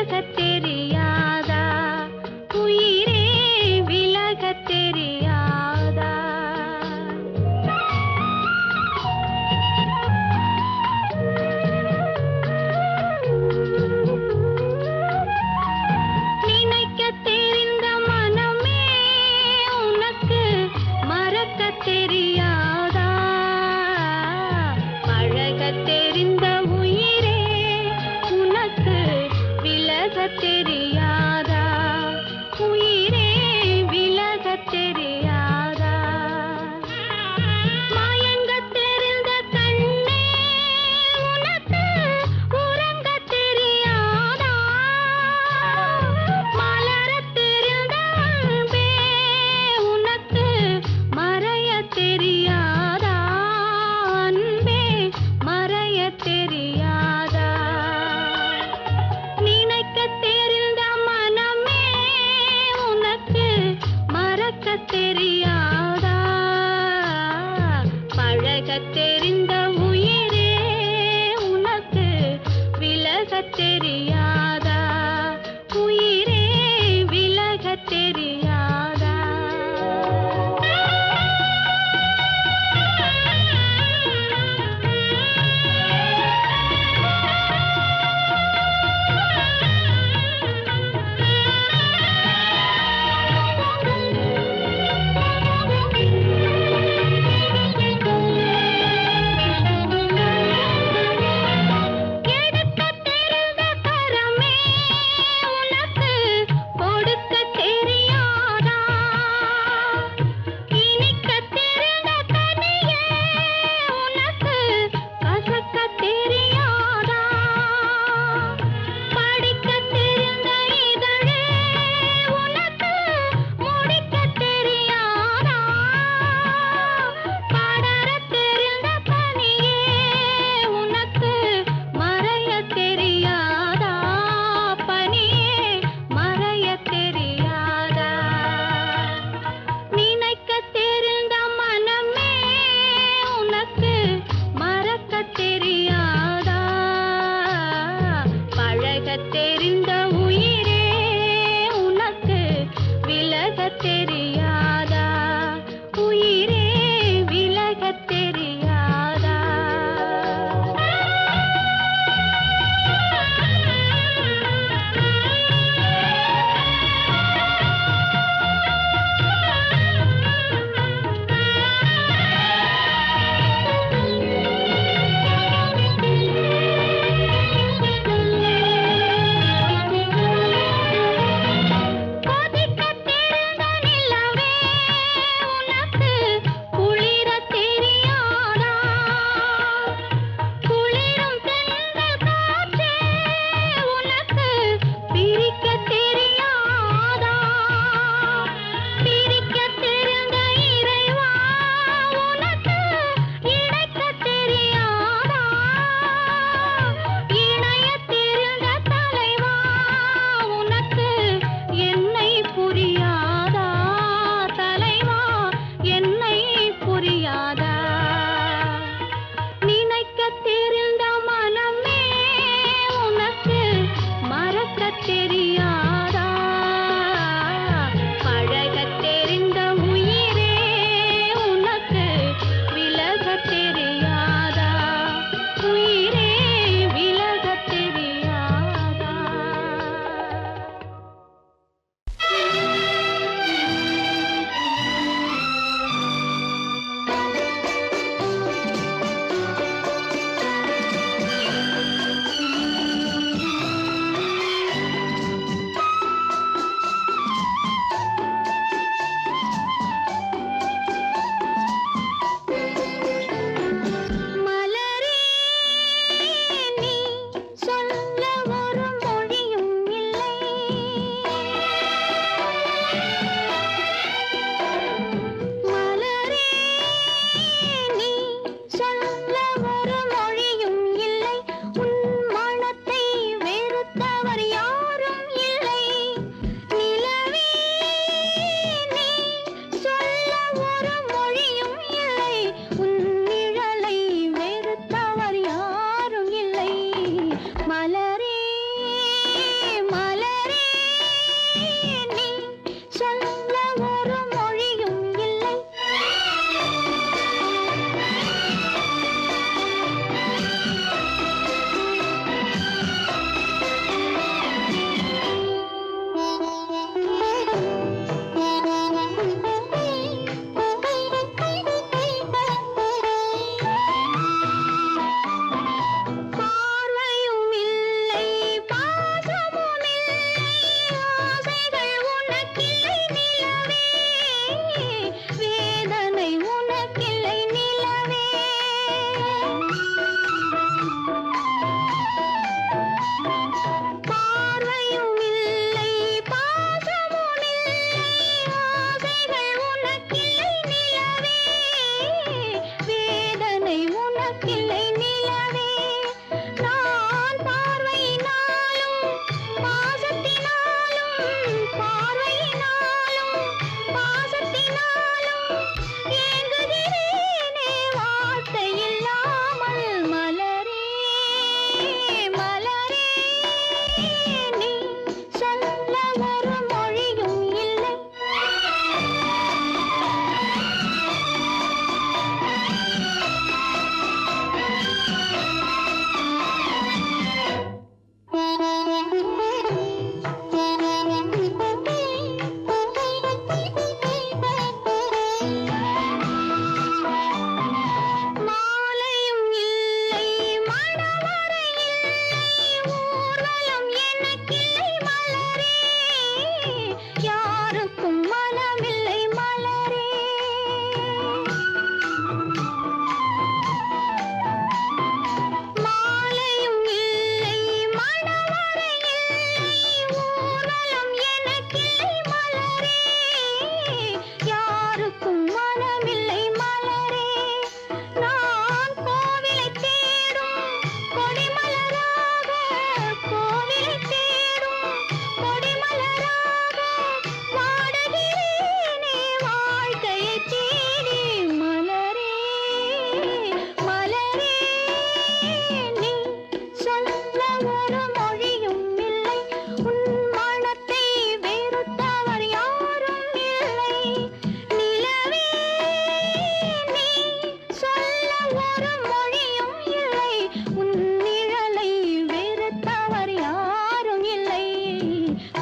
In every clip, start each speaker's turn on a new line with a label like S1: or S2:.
S1: விலகத் தெரியாதா உயிரே விலகத் தெரியாதா நினைக்கத் தெரிந்த மனமே உனக்கு மறக்கத் தெரியாதா பழகத் தெரிந்த உயிரே உனக்கு விலகத் தெரியாதா உயிரே விலகத் தெரியாதா மயங்கத் தெரிந்த கண்ணே உனக்கு உறங்கத் தெரியாதா மலரத் தெரிந்த அன்பே உனக்கு மறையத் தெரியாதா அன்பே மறையத் தெரியாதா நினைக்கத் தெரிந்த மனமே உனக்கு மறக்கத் தெரியாதா பழகத் தெரிந்த உயிரே உனக்கு விலகத் தெரியாதா உயிரே விலகத் தெரியாதா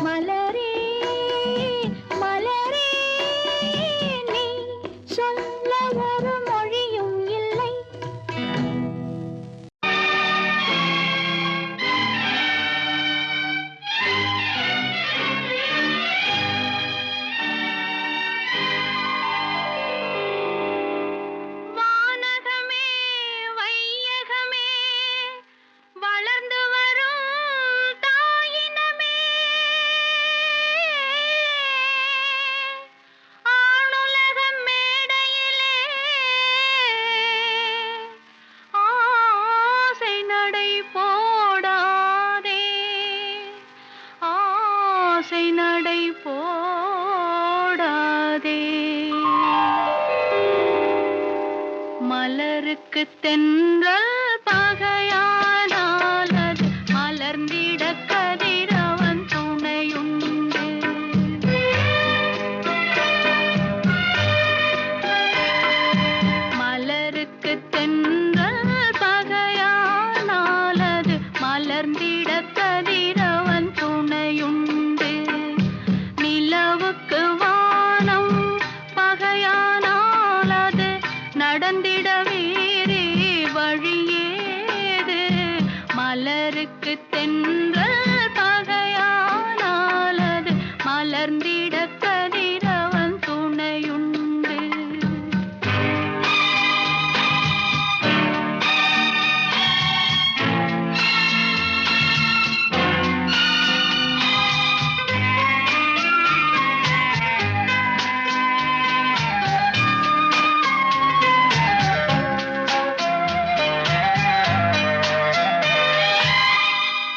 S1: மலரே மலரே நீ சொல்ல ஒரு மொழியும் இல்லை. வானகமே வையகமே வளர்ந்து வரும் தாயினமே, ஆணுலக மேடையிலே ஆசை நடை போடாதே, ஆசை நடை போடாதே. மலருக்கு தென்றல் பகையானால் அது மலர்ந்திட கதிரவன் துணையுண்டு. மலருக்கு தென்றல் பகையானால் அது மலர்ந்திட கதிரவன் துணையுண்டு. நிலவுக்கு வானம் பகையானால் அது நடந்திட வேறே வழியேது. மலருக்கு தென்றல் பகையானால் அது மலர்ந்திட கதிரவன் துணையுண்டு.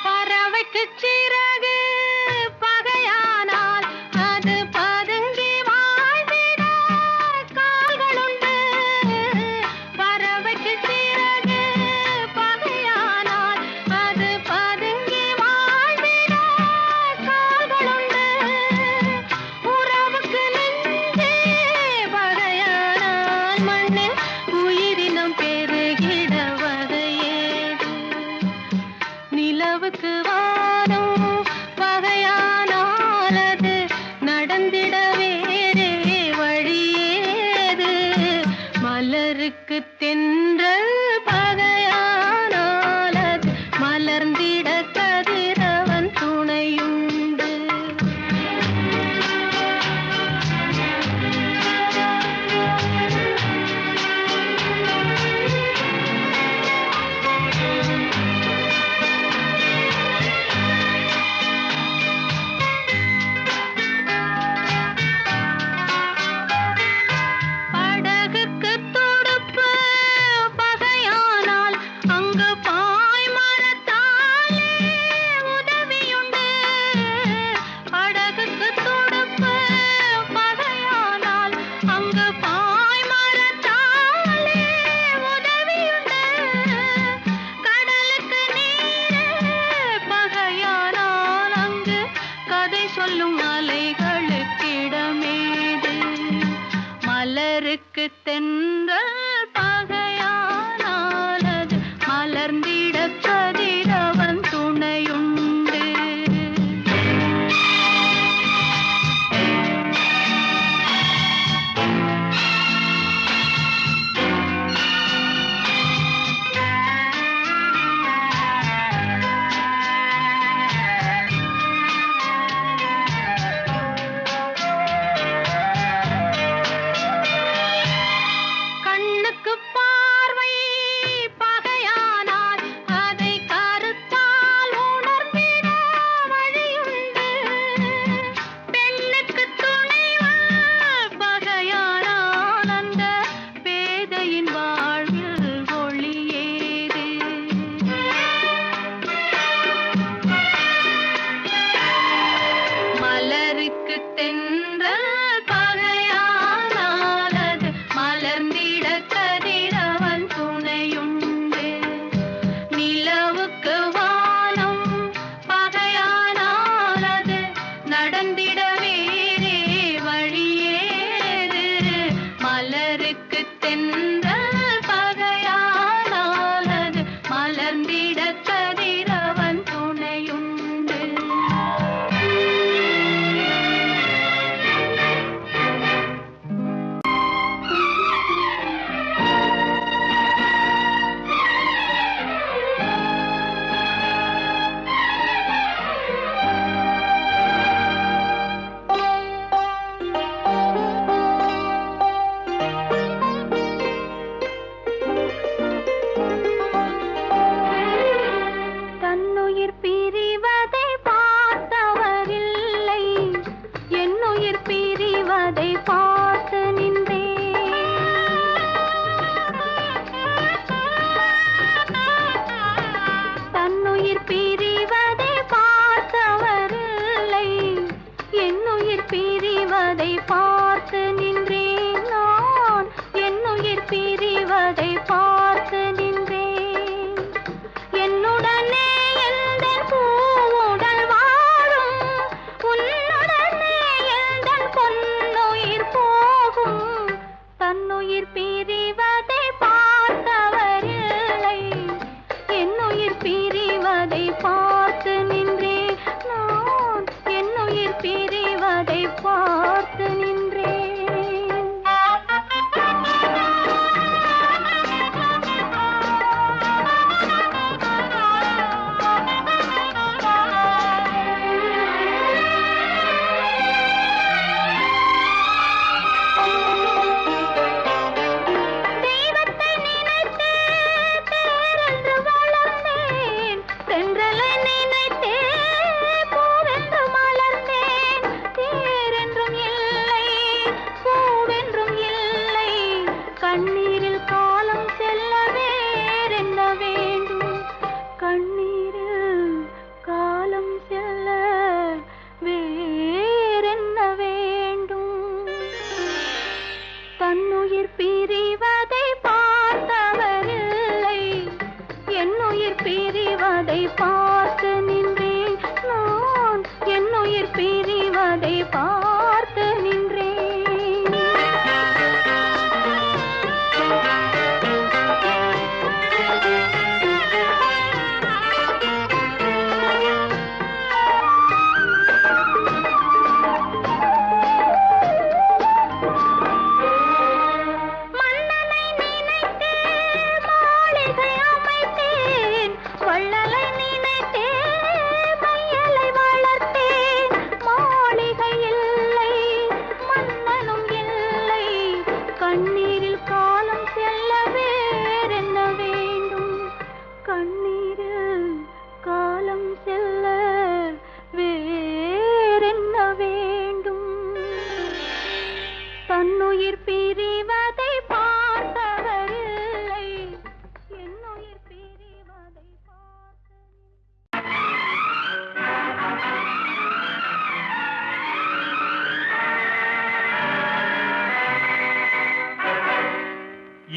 S1: பறவைக்கு சிறகு பகையானால் அது பதுங்கி வாழ்ந்திட கால்களுண்டு. பறவைக்கு சிறகு பகையானால் அது பதுங்கி வாழ்ந்திட கால்களுண்டு. உறவுக்கு நெஞ்சே பகையானால் மண்ணில் உயிரினம் பெருகிட வகையேது. நிலவுக்கு வானம் பகையானால் அது நடந்திட வேறே வழியேது. மலருக்கு தென்றல் பகையானால் அது மலர்ந்திட கதிரவன் துணையுண்டு. படகுக்கு துடுப்பு பகையானால் அங்கு பாய்மரத்தாலே உதவியுண்டு. படகுக்கு துடுப்பு பகையானால் அங்கு பாய்மரத்தாலே உதவியுண்டு. கடலுக்கு நீரே பகையானால் அங்கு கதை சொல்லும் அலைகளுக்கிடமேது. மலருக்கு தென்றல் பகையானால் அது மலர்ந்திட கதிரவன் துணையுண்டு. கண்ணுக்கு பார்வை பகையானால் அதை கருத்தால் உணர்ந்திட வழியுண்டு. பெண்ணுக்கு துணைவன் பகையானால் அந்த பேதையின் வாழ்வில் ஒளியேது. மலருக்கு தென்றல் பகையானால் அது மலர்ந்திட கதிரவன் துணையுண்டு. நிலவுக்கு வானம் பகையானால் அது நடந்திட வேறே வழியேது. மலருக்கு தென்றல் பகையானால் அது மலர்ந்திட கதிரவன் துணையுண்டு. பிரிவதை பார்த்து நின்றேன் நான், என்னுயிர் பிரிவதை பார்த்து நின்றேன். என்னுடனே எந்தன் பூவுடல் வாழும், உன்னுடனே எந்தன் பொன்னுயிர் போகும். தன்னுயிர் பிரிவதை பார்த்தவரில்லை, என்னுயிர் பிரிவதை பார்த்து நின்றேன் நான், என்னுயிர் பிரிவதை பார்த்து நின்றேன். தெய்வத்தை நினைத்தே தேரென்று வளர்ந்தேன், தென்றலை நினைத்தே பூவென்று மலர்ந்தேன். தேரென்றும் இல்லை, பூவென்றும் இல்லை, கண்ணீரில் காலம் செல்ல வேறென்ன வேண்டும்? கண்ணீரில் காலம் செல்ல வேறென்ன வேண்டும்? தன்னுயிர் பிரிவதை பார்த்தவரில்லை, என்னுயிர் பிரிவதை பார்த்து நின்றேன் நான், என்னுயிர் பிரிவதை பார்த்து நின்றேன். மன்னனை நினைத்தே மாளிகை அமைத்தேன், வள்ளலை நினைத்தே மையலை வளர்த்தேன். மாளிகை இல்லை, மன்னனும் இல்லை, கண்ணீரில் காலம் செல்ல வேறென்ன வேண்டும்? கண்ணீரில் காலம் செல்ல வேறென்ன வேண்டும்? தன்னுயிர் பிரிவதை பார்த்தவரில்லை, என்னுயிர் பிரிவதை பார்த்து.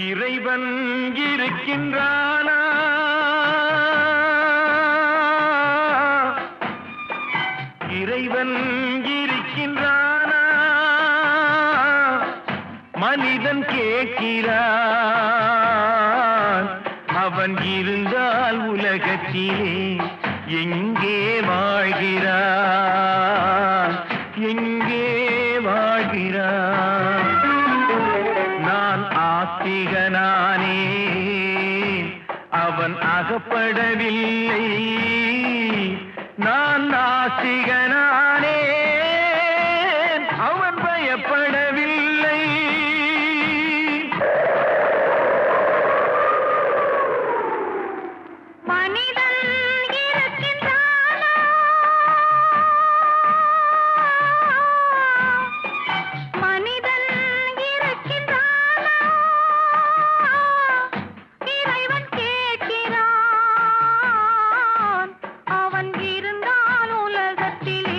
S2: இறைவன் இருக்கின்றானா? இறைவன் இருக்கின்றானா? மனிதன் கேட்கிறான். அவன் இருந்தால் உலகத்திலே எங்கே வாழ்கிறான்? எங்கே வாழ்கிறான்? நான் ஆஸ்திகனானே, அவன் அகப்படவில்லை. நான் நாஸ்திகனானே, அவன் பயப்படவில்லை.
S1: மனிதன் இருக்கின்றானா? மனிதன் இருக்கின்றானா? இறைவன் கேட்கிறான். அவன் இருந்தால் உலகத்தில்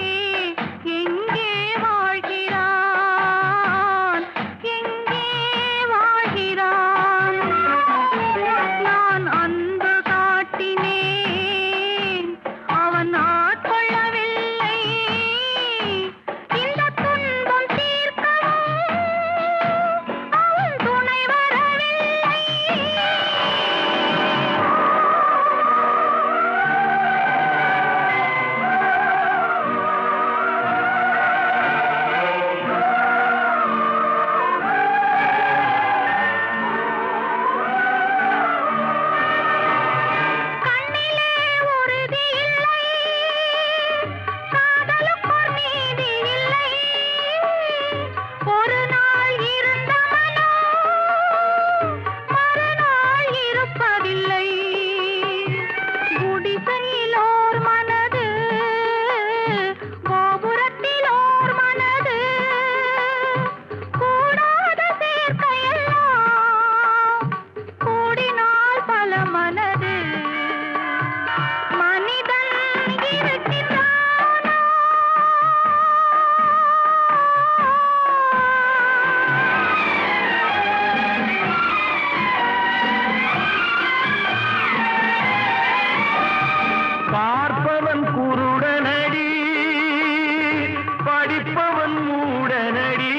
S2: படிப்பவன் மூடனடி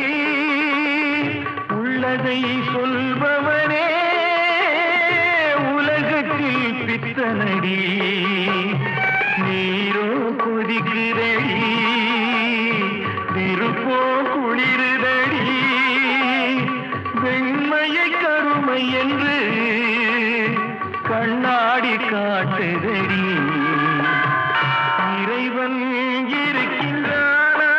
S2: உள்ளதை சொல்பவனே உலகத்தில் பித்தனடி நீரோ கொதிக்கிறடி நெருப்போ குளிருதடி வெண்மையை கருமை என்று கண்ணாடி காட்டுதடி இறைவன் இருக்கின்றானா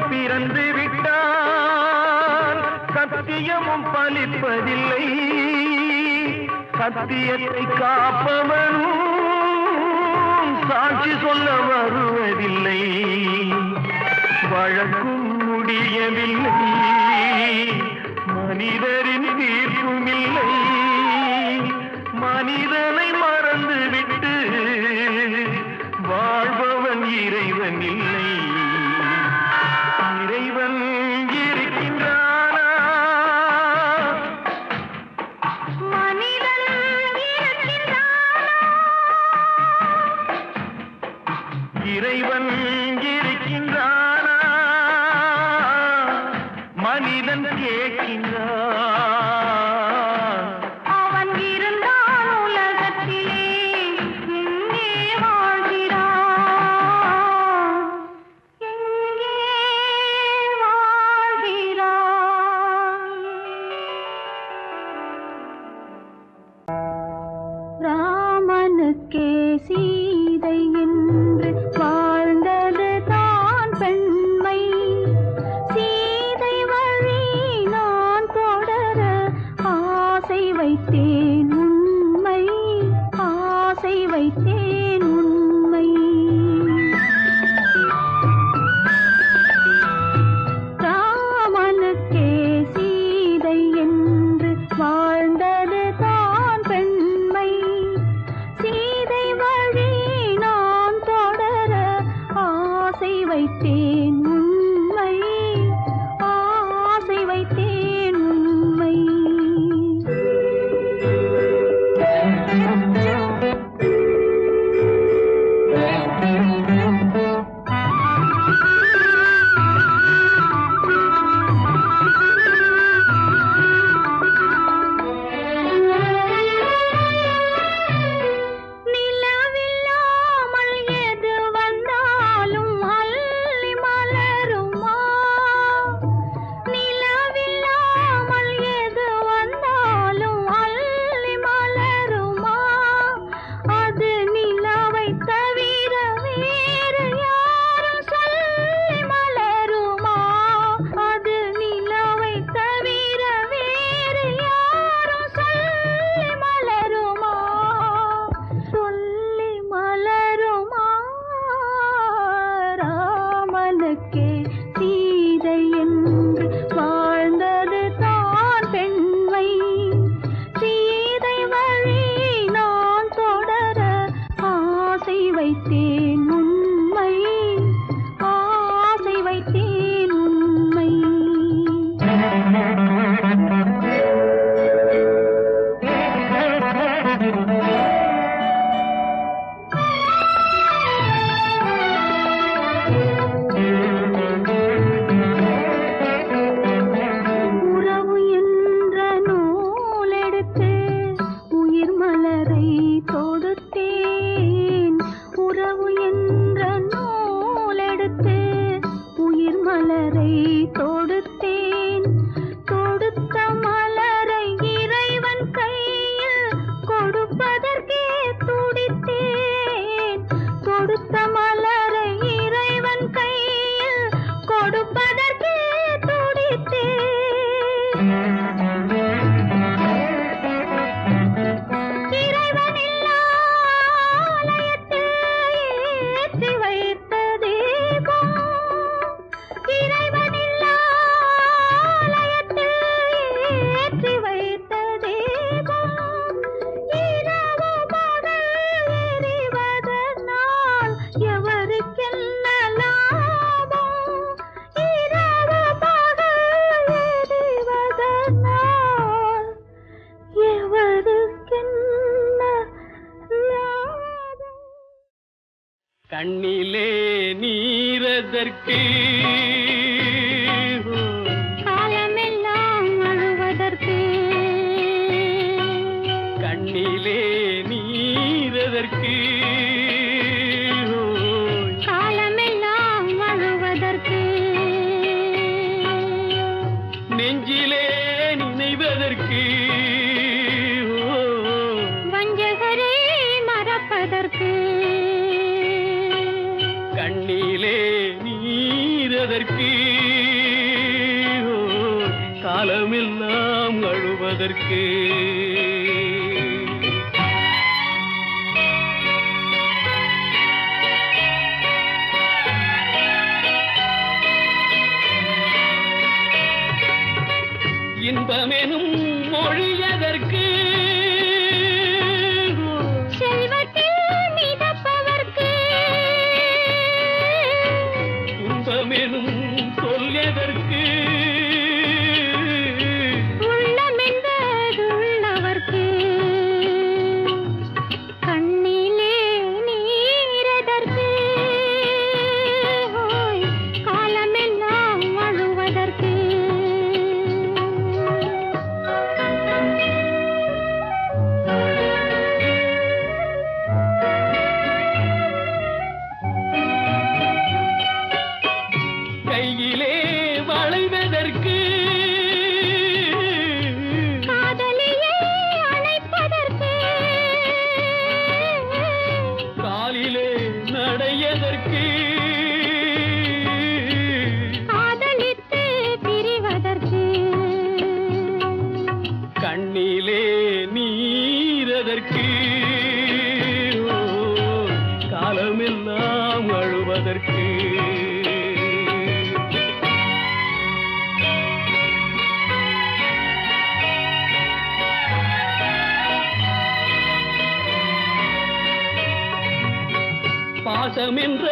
S2: பிறந்து விட்டால் சத்தியமும் பலிப்பதில்லை சத்தியத்தை காப்பவனும் சாட்சி சொல்ல வருவதில்லை வழக்கும் முடியவில்லை மனிதரின் தீர்ப்பும் இல்லை மனிதனை மறந்துவிட்டு வாழ்பவன் இறைவன் இல்லை இறைவன் இருக்கின்றானா
S1: மனிதன் இருக்கின்றானா
S2: இறைவன் இருக்கின்றானா மனிதன் கேட்கின்றான்
S1: அவன் இருந்தால் உலகத்திலே எங்கே வாழ்கிறான் எங்கே வாழ்கிறான் ராமனுக்கே சீதை என்று வாழ்ந்தது தான் பெண்மை சீதை வழி நான் தொடர ஆசை வைத்தேன் உண்மை ஆசை வைத்தேன் உண்மை ராமனுக்கே சீதை என்று வாழ்ந்தது தான் பெண்மை சீதை வழி நான் தொடர ஆசை வைத்தேன் உண்மை ஆசை வைத்தேன் உண்மை நிலவில்லாமல் எது வந்தாலும் அள்ளி மலருமா நிலவில்லாமல் எது வந்தாலும் அள்ளி மலருமா அது நிலவை தவிர வேறு யாரும் சொல்லி மலருமா அது நிலவை தவிர வேறு யாரும் சொல்லி மலருமா சொல்லி மலருமா ராமனுக்கே சீதை என்று வாழ்ந்தது தான் பெண்மை சீதை வழி நான் தொடர ஆசை வைத்தேன் உண்மை ஆசை வைத்தேன் உண்மை உறவு என்ற நூலெடுத்து
S3: கண்ணிலே நீரதற்கு
S1: காலமெல்லாம் அழுவதற்கு
S3: கண்ணிலே நீரதற்கு
S1: காலமெல்லாம் அழுவதற்கு
S3: நெஞ்சிலே நினைவதற்கு
S1: வஞ்சகரே மறப்பதற்கு
S3: கண்ணிலே நீரதற்கு காலமெல்லாம் அழுவதற்கு இன்பமெனும் மொழியதற்கு
S1: செல்வத்தில் மிதப்பவர்க்கு
S3: துன்பமெனும் சொல்யதற்கு
S1: உள்ளமென்பதுள்ளவர்க்கு கண்ணிலே நீரதற்கு காலமெல்லாம் அழுவதற்கு
S3: கையிலே வளைவதற்கு
S1: காதலியை அணைப்பதற்கு
S3: காலிலே நடையதற்கு
S1: காதலித்து பிரிவதற்கு
S3: கண்ணிலே நீரதற்கு காலமெல்லாம் அழுவதற்கு பாசம் என்ற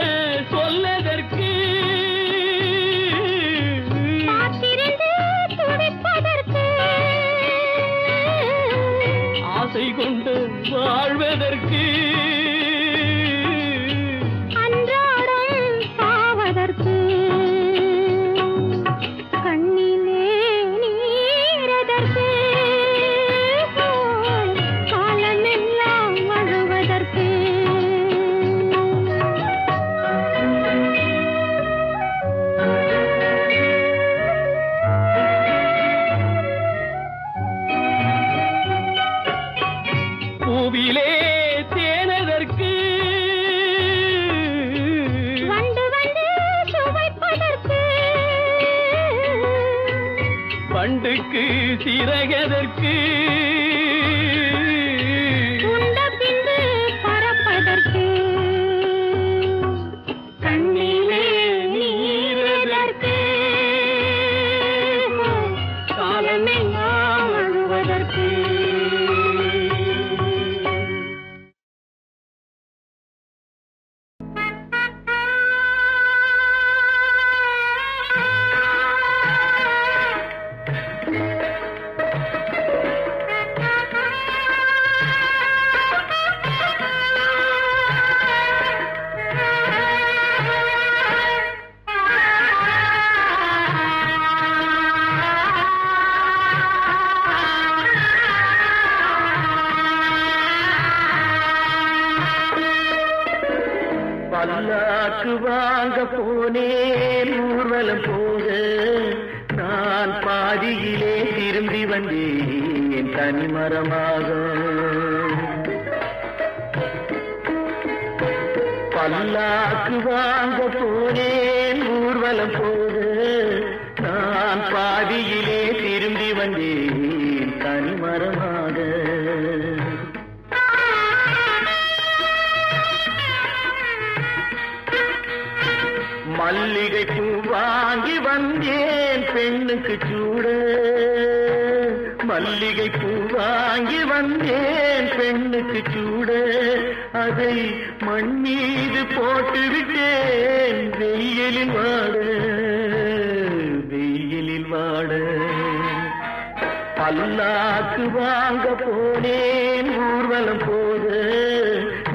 S3: சொல்லதற்கு
S1: காத்திருந்து துடிப்பதற்கு
S3: ஆசை கொண்டு வாழ்வதற்கு
S1: அன்றாடம் சாவதற்கு கண்ணிலே நீரதற்கு காலமெல்லாம் அழுவதற்கு
S3: பூவிலே தேனதற்கு
S1: வண்டு வந்து சுவைப்பதற்கு
S3: பண்டுக்கு சிறகதற்கு
S1: உண்ட பின்பு பறப்பதற்கு கண்ணிலே நீரதற்கு காலமெல்லாம் அழுவதற்கு
S2: பல்லாக்கு வாங்க போனேன் ஊர்வலம் போக நான் பாதியிலே திரும்பி வந்தேன் தனிமரமாக பல்லாக்கு வாங்க போனேன் ஊர்வலம் போக நான் பாதியிலே திரும்பி வந்தேன் தனிமரமாக மல்லிகை பூ வாங்கி வந்தேன் பெண்ணுக்கு சூட மல்லிகை பூ வாங்கி வந்தேன் பெண்ணுக்கு சூட அதை மண் மீது போட்டு விட்டேன் வெயிலில் வாட பல்லாக்கு வாங்க போனேன் ஊர்வலம் போது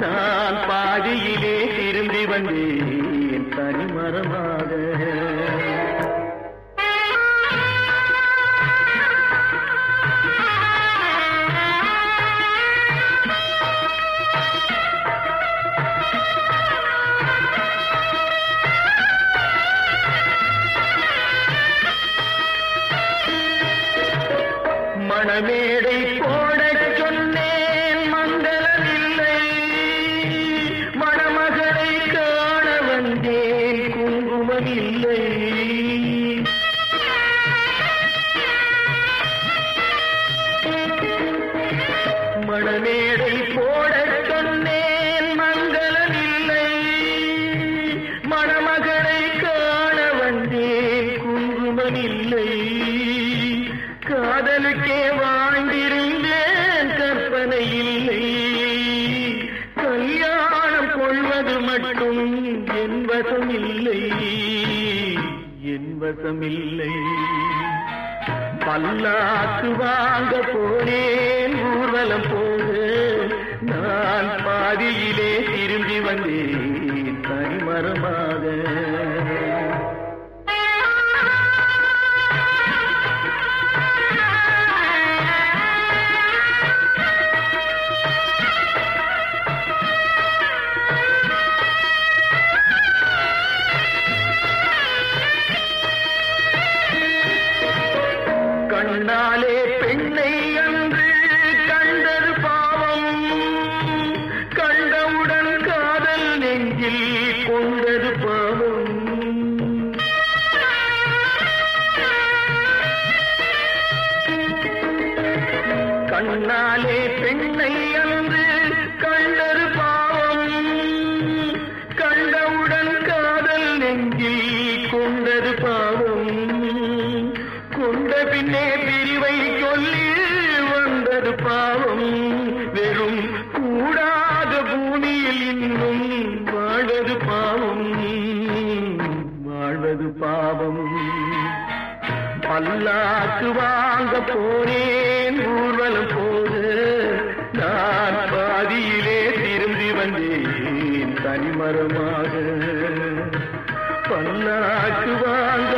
S2: நான் பாதியிலே திரும்பி வந்தேன் தனிமரமாக. மணமேடை போடச் சொன்னேன் மங்களமில்லை, மணமகளை காண வந்தேன் குங்குமமில்லை. மணமேடை போடச் சொன்னேன் மங்களமில்லை, மணமகளை காண வந்தேன் குங்குமமில்லை. காதலுக்கே வாழ்ந்திருந்தேன் கற்பனை இல்லை, கல்யாணம் கொள்வது மட்டும் என் வசமில்லை, என் வசமில்லை. பல்லாக்கு வாங்க போனேன் ஊர்வலம் போக, நான் பாதியிலே திரும்பி வந்தேன் தனிமரமாக. கண்ணாலே பெண்ணை அன்று கண்டது பாவம், கண்டவுடன் காதல் நெஞ்சில் கொண்டது பாவம். கண்ணாலே பெண்ணை அன்று கண்டது பாவம், கண்டவுடன் காதல் நெஞ்சில் கொண்டது பாவம். கொண்ட பின்னே பிரிவை சொல்லி வந்தது பாவம், வெறும் கூடாத பூமியில் இன்னும் வாழ்வது பாவம், வாழ்வது பாவம். பல்லாக்கு வாங்க போனேன் ஊர்வலம் போக, நான் பாதியிலே திரும்பி வந்தேன் தனிமரமாக. பல்லாக்கு வாங்க